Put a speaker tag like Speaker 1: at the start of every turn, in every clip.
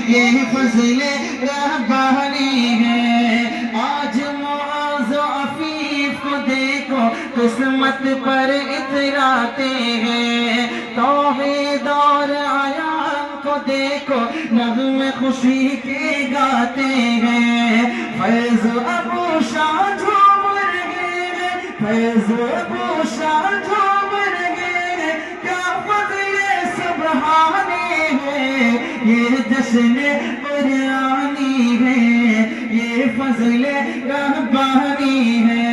Speaker 1: یہ فضل ربانی ہے۔ آج معاذ و عفیف کو دیکھو قسمت پر اتراتے ہیں، توحید اور عیان کو دیکھو نغمے خوشی کے گاتے ہیں۔ فیض ابو شاہ جھوم رہے ہیں، فیض ابو شاہ جھوم رہے ہیں، کیا فضل سبحانی ہے، یہ جشن قرآنی ہے، یہ فضل ربانی ہے۔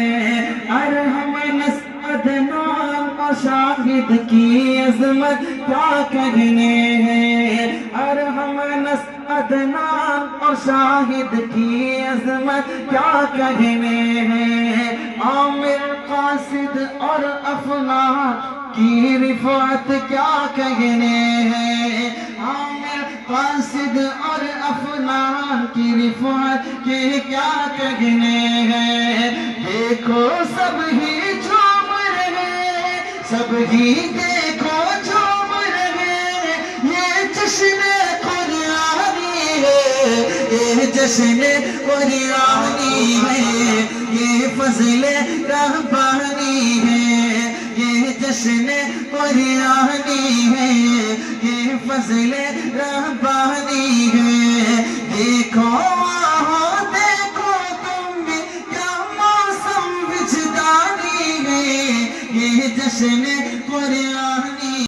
Speaker 1: ارحم نسعد نام و شاہد کی عظمت کیا کہنے ہیں، ارحم نسعد نام اور شاہد کی عظمت کیا کہنے ہیں۔ عامر قاصد اور افلاح کی رفعت کیا کہنے ہیں، عامر قاصد اور افلاح کی رفعت کے کیا کہنے ہیں۔ دیکھو سب ہی جھوم رہے، سب ہی دیکھو جھوم رہے، یہ جشن قرآنی ہے، یہ جشن قرآنی ہے، یہ فضل ربانی ہے، یہ جشن قرآنی ہے، یہ فضل ربانی ہے۔ دیکھو وہاں دیکھو تم بھی کیا موسم وجدانی ہے، یہ جشن